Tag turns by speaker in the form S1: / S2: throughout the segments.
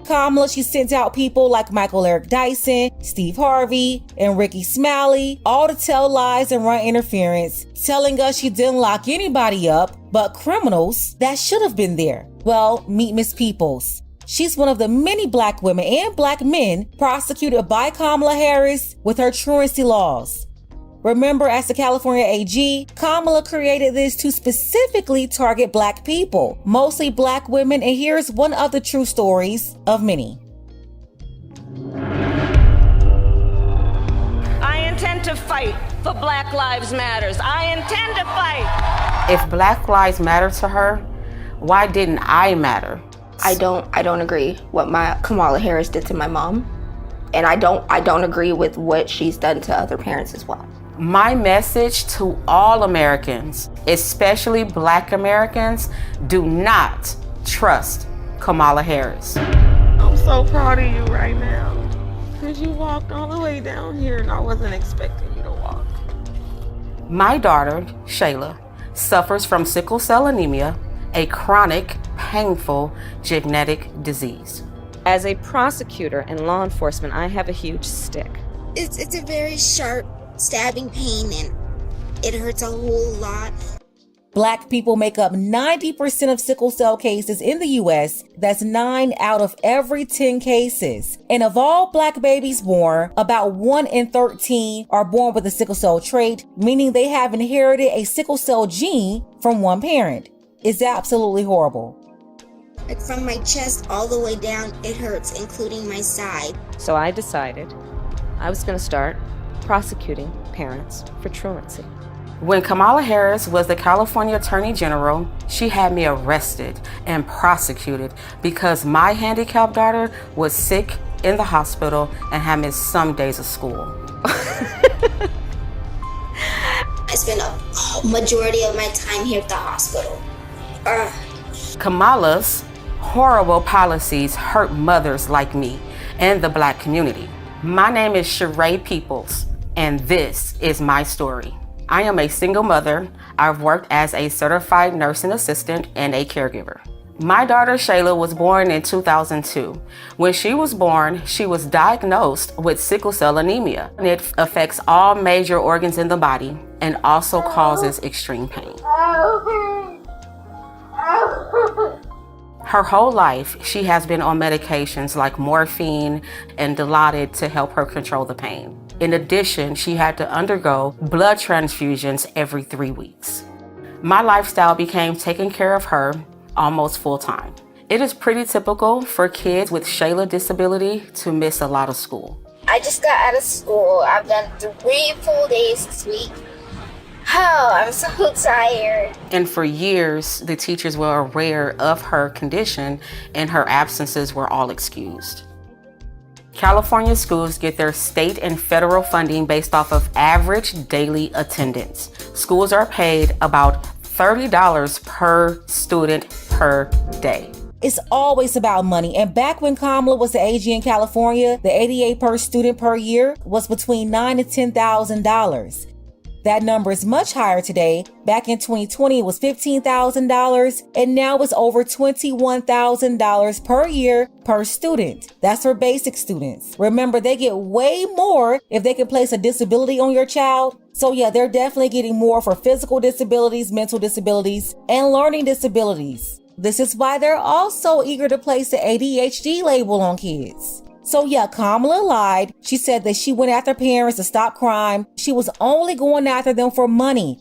S1: Kamala, she sent out people like Michael Eric Dyson, Steve Harvey, and Ricky Smiley, all to tell lies and run interference, telling us she didn't lock anybody up, but criminals that should have been there. Well, meet Miss Peoples. She's one of the many black women and black men prosecuted by Kamala Harris with her truancy laws. Remember, as the California AG, Kamala created this to specifically target black people, mostly black women, and here's one of the true stories of many.
S2: I intend to fight for Black Lives Matters. I intend to fight.
S3: If Black Lives matter to her, why didn't I matter?
S4: I don't agree what Kamala Harris did to my mom, and I don't agree with what she's done to other parents as well.
S3: My message to all Americans, especially Black Americans, do not trust Kamala Harris.
S5: I'm so proud of you right now, because you walked all the way down here and I wasn't expecting you to walk.
S3: My daughter, Shayla, suffers from sickle cell anemia, a chronic, painful genetic disease.
S6: As a prosecutor and law enforcement, I have a huge stick.
S7: It's a very sharp stabbing pain and it hurts a whole lot.
S1: Black people make up 90% of sickle cell cases in the US. That's 9 out of every 10 cases. And of all black babies born, about 1 in 13 are born with a sickle cell trait, meaning they have inherited a sickle cell gene from one parent. It's absolutely horrible.
S7: Like from my chest all the way down, it hurts, including my side.
S6: So I decided I was going to start prosecuting parents for truancy.
S3: When Kamala Harris was the California Attorney General, she had me arrested and prosecuted because my handicapped daughter was sick in the hospital and had missed some days of school.
S7: I spent a majority of my time here at the hospital.
S3: Kamala's horrible policies hurt mothers like me and the Black community. My name is Sheree Peoples, and this is my story. I am a single mother. I've worked as a certified nursing assistant and a caregiver. My daughter Shayla was born in 2002. When she was born, she was diagnosed with sickle cell anemia. It affects all major organs in the body and also causes extreme pain. Her whole life, she has been on medications like morphine and Dilaudid to help her control the pain. In addition, she had to undergo blood transfusions every 3 weeks. My lifestyle became taking care of her almost full time. It is pretty typical for kids with Shayla disability to miss a lot of school.
S7: I just got out of school. I've done 3 full days this week. Oh, I'm so tired.
S3: And for years, the teachers were aware of her condition and her absences were all excused. California schools get their state and federal funding based off of average daily attendance. Schools are paid about $30 per student per day.
S1: It's always about money. And back when Kamala was the AG in California, the ADA per student per year was between $9,000 and $10,000. That number is much higher today. Back in 2020, it was $15,000, and now it's over $21,000 per year per student. That's for basic students. Remember, they get way more if they can place a disability on your child. So yeah, they're definitely getting more for physical disabilities, mental disabilities, and learning disabilities. This is why they're also eager to place the ADHD label on kids. So yeah, Kamala lied. She said that she went after parents to stop crime. She was only going after them for money.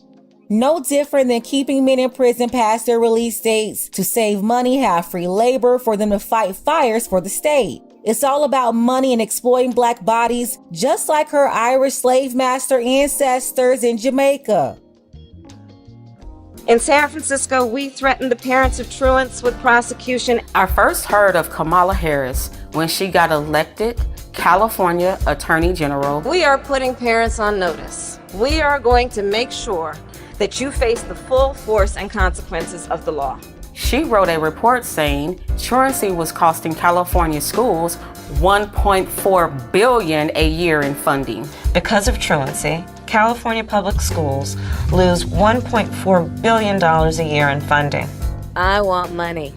S1: No different than keeping men in prison past their release dates to save money, have free labor for them to fight fires for the state. It's all about money and exploiting black bodies, just like her Irish slave master ancestors in Jamaica.
S6: In San Francisco, we threatened the parents of truants with prosecution.
S3: I first heard of Kamala Harris when she got elected California Attorney General.
S6: We are putting parents on notice. We are going to make sure that you face the full force and consequences of the law.
S3: She wrote a report saying truancy was costing California schools $1.4 billion a year in funding.
S6: Because of truancy, California public schools lose $1.4 billion a year in funding. I want money.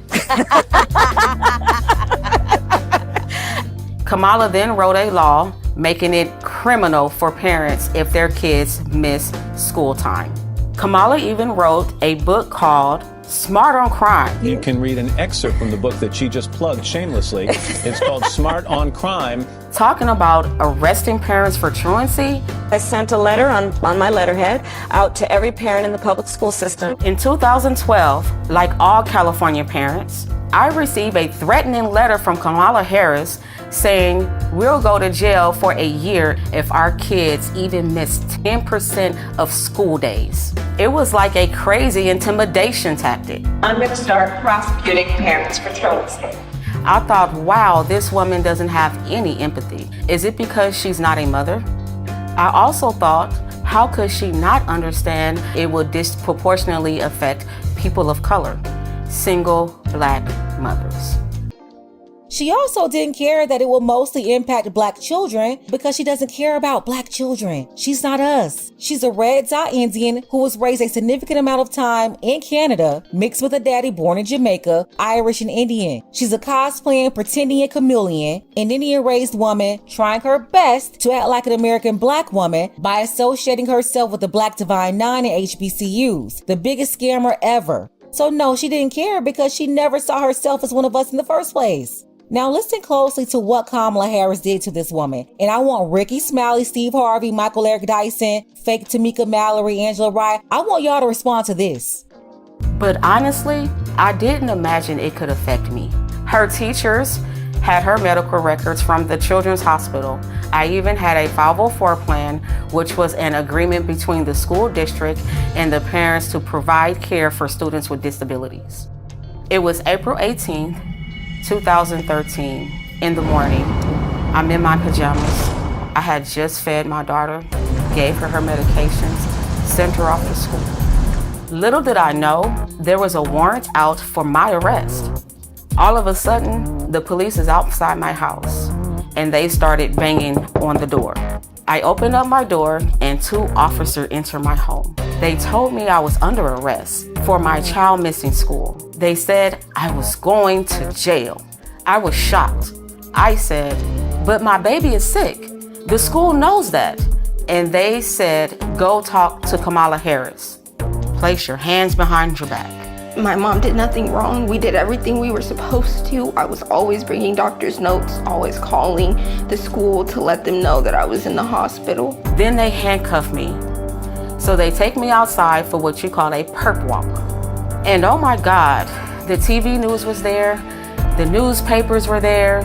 S3: Kamala then wrote a law making it criminal for parents if their kids miss school time. Kamala even wrote a book called Smart on Crime.
S8: You can read an excerpt from the book that she just plugged shamelessly. It's called Smart on Crime.
S3: Talking about arresting parents for truancy.
S6: I sent a letter on my letterhead out to every parent in the public school system.
S3: In 2012, like all California parents, I received a threatening letter from Kamala Harris saying we'll go to jail for a year if our kids even miss 10% of school days. It was like a crazy intimidation tactic.
S6: I'm going to start prosecuting parents for truancy.
S3: I thought, wow, this woman doesn't have any empathy. Is it because she's not a mother? I also thought, how could she not understand it would disproportionately affect people of color, single Black mothers?
S1: She also didn't care that it will mostly impact Black children because she doesn't care about Black children. She's not us. She's a red dot Indian who was raised a significant amount of time in Canada, mixed with a daddy born in Jamaica, Irish and Indian. She's a cosplaying, pretending chameleon, an Indian-raised woman trying her best to act like an American Black woman by associating herself with the Black Divine Nine and HBCUs, the biggest scammer ever. So no, she didn't care because she never saw herself as one of us in the first place. Now listen closely to what Kamala Harris did to this woman. And I want Ricky Smiley, Steve Harvey, Michael Eric Dyson, fake Tamika Mallory, Angela Rye. I want y'all to respond to this.
S3: But honestly, I didn't imagine it could affect me. Her teachers had her medical records from the Children's Hospital. I even had a 504 plan, which was an agreement between the school district and the parents to provide care for students with disabilities. It was April 18th, 2013, in the morning. I'm in my pajamas. I had just fed my daughter, gave her medications, sent her off to school. Little did I know, there was a warrant out for my arrest. All of a sudden, the police is outside my house, and they started banging on the door. I opened up my door, and 2 officers entered my home. They told me I was under arrest for my child missing school. They said I was going to jail. I was shocked. I said, but my baby is sick. The school knows that. And they said, go talk to Kamala Harris. Place your hands behind your back.
S4: My mom did nothing wrong. We did everything we were supposed to. I was always bringing doctor's notes, always calling the school to let them know that I was in the hospital.
S3: Then they handcuffed me. So they take me outside for what you call a perp walk. And oh my God, the TV news was there, the newspapers were there.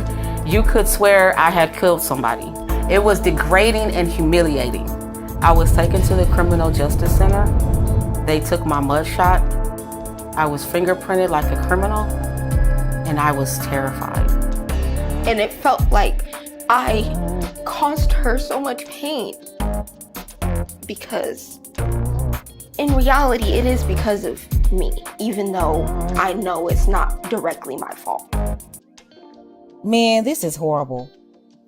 S3: You could swear I had killed somebody. It was degrading and humiliating. I was taken to the Criminal Justice Center. They took my mugshot. I was fingerprinted like a criminal, and I was terrified.
S4: And it felt like I caused her so much pain. Because in reality, it is because of me, even though I know it's not directly my fault.
S1: Man, this is horrible.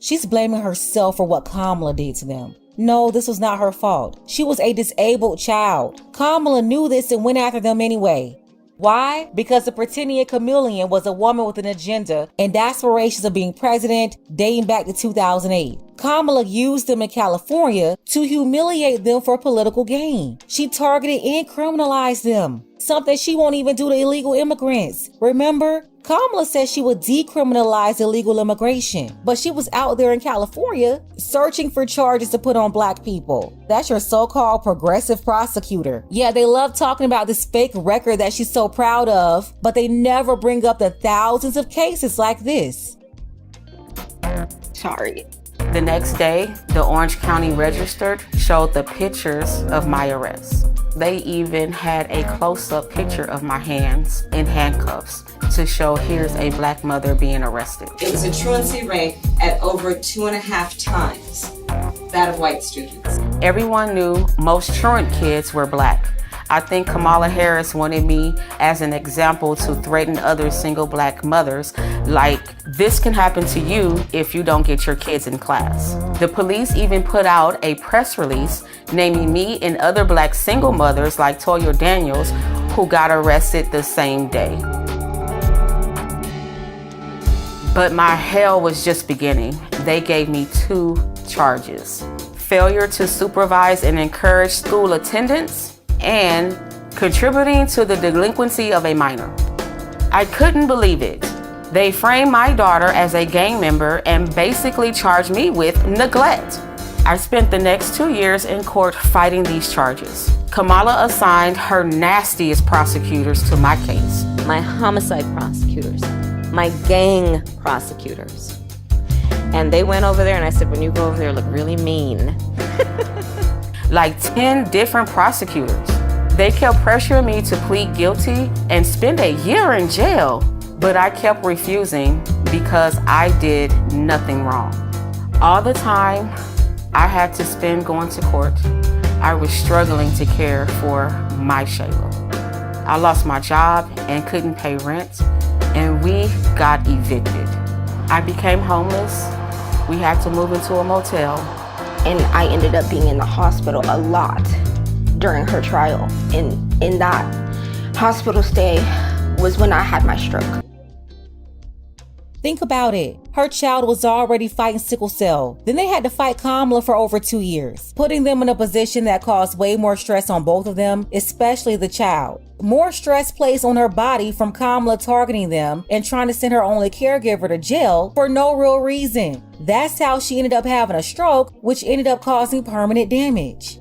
S1: She's blaming herself for what Kamala did to them. No, this was not her fault. She was a disabled child. Kamala knew this and went after them anyway. Why? Because the pretending chameleon was a woman with an agenda and aspirations of being president dating back to 2008. Kamala used them in California to humiliate them for political gain. She targeted and criminalized them, something she won't even do to illegal immigrants. Remember? Kamala said she would decriminalize illegal immigration, but she was out there in California searching for charges to put on Black people. That's your so-called progressive prosecutor. Yeah, they love talking about this fake record that she's so proud of, but they never bring up the thousands of cases like this.
S4: Sorry.
S3: The next day, the Orange County Register showed the pictures of my arrest. They even had a close-up picture of my hands in handcuffs to show here's a Black mother being arrested.
S9: It was a truancy rate at over 2.5 times that of white students.
S3: Everyone knew most truant kids were Black. I think Kamala Harris wanted me as an example to threaten other single Black mothers like This can happen to you if you don't get your kids in class. The police even put out a press release naming me and other Black single mothers like Toya Daniels who got arrested the same day. But my hell was just beginning. They gave me 2 charges: failure to supervise and encourage school attendance and contributing to the delinquency of a minor. I couldn't believe it. They framed my daughter as a gang member and basically charged me with neglect. I spent the next 2 years in court fighting these charges. Kamala assigned her nastiest prosecutors to my case.
S6: My homicide prosecutors, my gang prosecutors. And they went over there and I said, when you go over there, look really mean.
S3: Like 10 different prosecutors. They kept pressuring me to plead guilty and spend a year in jail. But I kept refusing because I did nothing wrong. All the time I had to spend going to court, I was struggling to care for my Shayla. I lost my job and couldn't pay rent, and we got evicted. I became homeless. We had to move into a motel.
S4: And I ended up being in the hospital a lot during her trial. And in that hospital stay was when I had my stroke.
S1: Think about it. Her child was already fighting sickle cell. Then they had to fight Kamala for over 2 years, putting them in a position that caused way more stress on both of them, especially the child. More stress placed on her body from Kamala targeting them and trying to send her only caregiver to jail for no real reason. That's how she ended up having a stroke, which ended up causing permanent damage.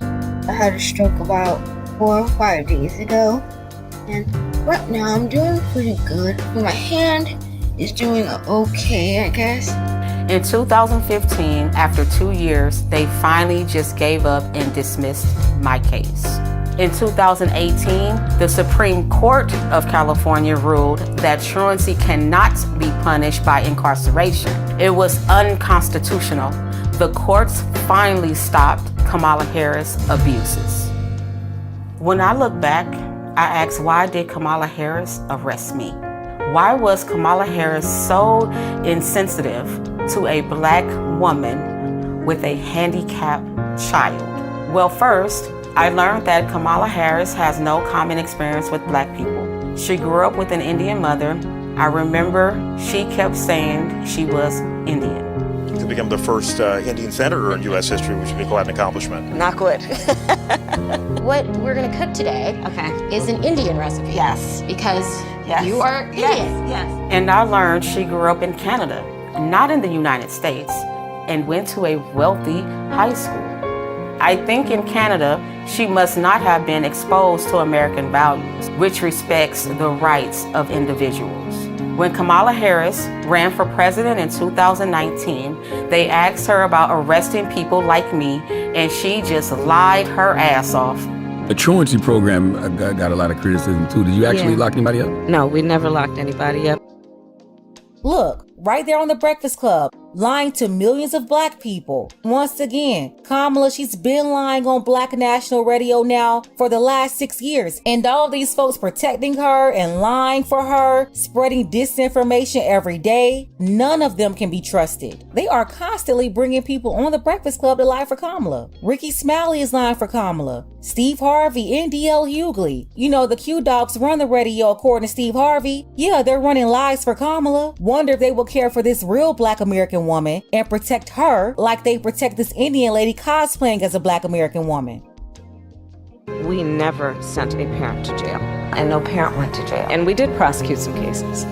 S10: I had a stroke about 4 or 5 days ago, and right now I'm doing pretty good. My hand is doing okay, I guess.
S3: In 2015, after 2 years, they finally just gave up and dismissed my case. In 2018, the Supreme Court of California ruled that truancy cannot be punished by incarceration. It was unconstitutional. The courts finally stopped Kamala Harris' abuses. When I look back, I ask, why did Kamala Harris arrest me? Why was Kamala Harris so insensitive to a Black woman with a handicapped child? Well, first, I learned that Kamala Harris has no common experience with Black people. She grew up with an Indian mother. I remember she kept saying she was Indian.
S11: To become the first Indian senator in U.S. history, which would be quite an accomplishment.
S6: Not good.
S12: What we're gonna cook today is an Indian recipe.
S6: Yes.
S12: Because you are Indian.
S6: Yes.
S3: And I learned she grew up in Canada, not in the United States, and went to a wealthy high school. I think in Canada, she must not have been exposed to American values, which respects the rights of individuals. When Kamala Harris ran for president in 2019, they asked her about arresting people like me, and she just lied her ass off.
S13: The truancy program got a lot of criticism too. Did you actually lock anybody up?
S6: No, we never locked anybody up.
S1: Look, right there on The Breakfast Club, lying to millions of Black people. Once again, Kamala, she's been lying on Black National Radio now for the last 6 years. And all these folks protecting her and lying for her, spreading disinformation every day, none of them can be trusted. They are constantly bringing people on The Breakfast Club to lie for Kamala. Ricky Smiley is lying for Kamala. Steve Harvey and D.L. Hughley. You know, the Q-Dogs run the radio according to Steve Harvey. Yeah, they're running lies for Kamala. Wonder if they will care for this real Black American woman and protect her like they protect this Indian lady cosplaying as a Black American woman.
S6: We never sent a parent to jail, and no parent went to jail. And we did prosecute some cases,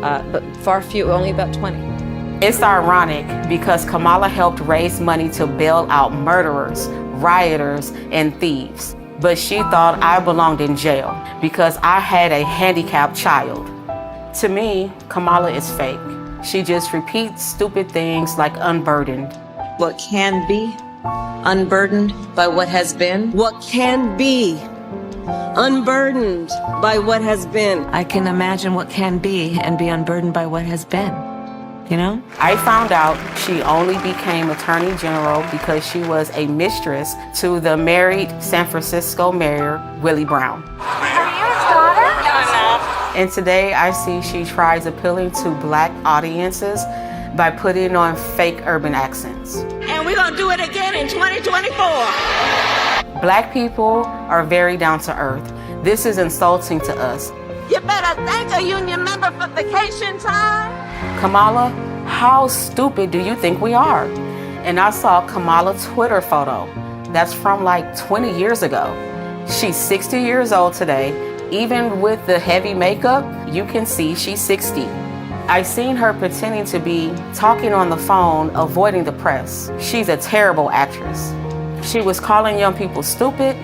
S6: but far few, only about 20.
S3: It's ironic because Kamala helped raise money to bail out murderers, rioters, and thieves. But she thought I belonged in jail because I had a handicapped child. To me, Kamala is fake. She just repeats stupid things like unburdened.
S14: What can be unburdened by what has been? What can be unburdened by what has been?
S6: I can imagine what can be and be unburdened by what has been, you know?
S3: I found out she only became Attorney General because she was a mistress to the married San Francisco Mayor, Willie Brown.
S7: Are you his daughter?
S2: No, I'm not.
S3: And today I see she tries appealing to black audiences by putting on fake urban accents.
S2: And we're gonna do it again in 2024.
S3: Black people are very down to earth. This is insulting to us.
S2: You better thank a union member for vacation time.
S3: Kamala, how stupid do you think we are? And I saw Kamala's Twitter photo. That's from like 20 years ago. She's 60 years old today. Even with the heavy makeup, you can see she's 60. I seen her pretending to be talking on the phone, avoiding the press. She's a terrible actress. She was calling young people stupid.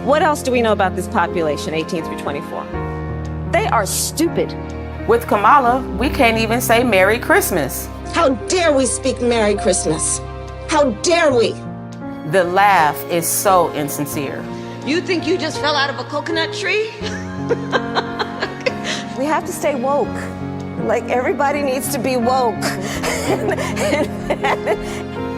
S6: What else do we know about this population, 18 through 24? They are stupid.
S3: With Kamala, we can't even say Merry Christmas.
S14: How dare we speak Merry Christmas? How dare we?
S3: The laugh is so insincere.
S14: You think you just fell out of a coconut tree?
S6: We have to stay woke. Like, everybody needs to be woke.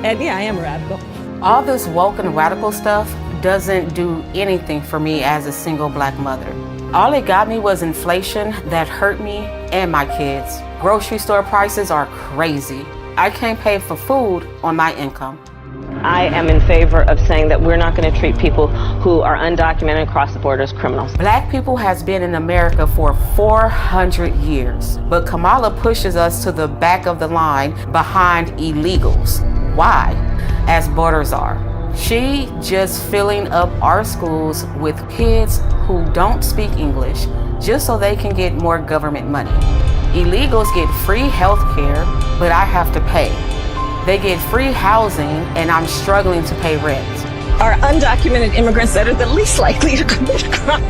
S6: And yeah, I am radical.
S3: All this woke and radical stuff doesn't do anything for me as a single black mother. All it got me was inflation that hurt me and my kids. Grocery store prices are crazy. I can't pay for food on my income.
S6: I am in favor of saying that we're not going to treat people who are undocumented across the border as criminals.
S3: Black people has been in America for 400 years, but Kamala pushes us to the back of the line behind illegals. Why? As borders are. She just filling up our schools with kids who don't speak English just so they can get more government money. Illegals get free health care, but I have to pay. They get free housing, and I'm struggling to pay rent.
S6: Are undocumented immigrants that are the least likely to commit a crime.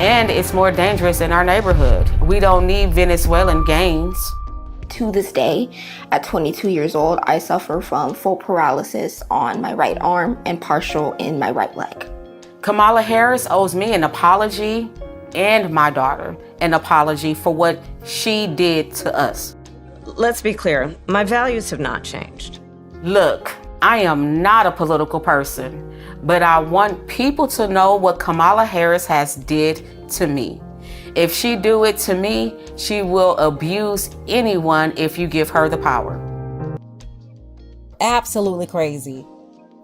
S3: And it's more dangerous in our neighborhood. We don't need Venezuelan gangs.
S4: To this day, at 22 years old, I suffer from full paralysis on my right arm and partial in my right leg.
S3: Kamala Harris owes me an apology and my daughter an apology for what she did to us.
S6: Let's be clear, my values have not changed.
S3: Look, I am not a political person, but I want people to know what Kamala Harris has did to me. If she do it to me, she will abuse anyone if you give her the power.
S1: Absolutely crazy.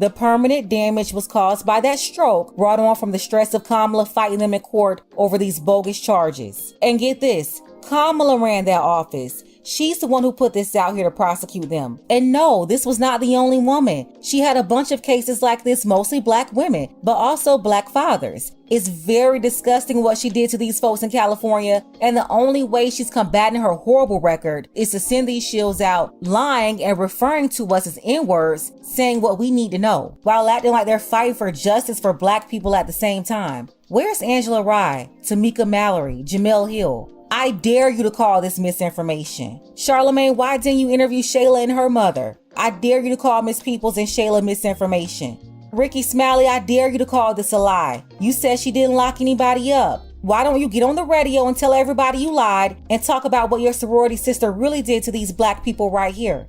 S1: The permanent damage was caused by that stroke brought on from the stress of Kamala fighting them in court over these bogus charges. And get this, Kamala ran that office. She's the one who put this out here to prosecute them. And no, this was not the only woman. She had a bunch of cases like this, mostly black women, but also black fathers. It's very disgusting what she did to these folks in California, and the only way she's combating her horrible record is to send these shills out lying and referring to us as N-words, saying what we need to know, while acting like they're fighting for justice for black people at the same time. Where's Angela Rye, Tamika Mallory, Jemele Hill? I dare you to call this misinformation. Charlamagne, why didn't you interview Shayla and her mother? I dare you to call Miss Peoples and Shayla misinformation. Ricky Smiley, I dare you to call this a lie. You said she didn't lock anybody up. Why don't you get on the radio and tell everybody you lied and talk about what your sorority sister really did to these black people right here?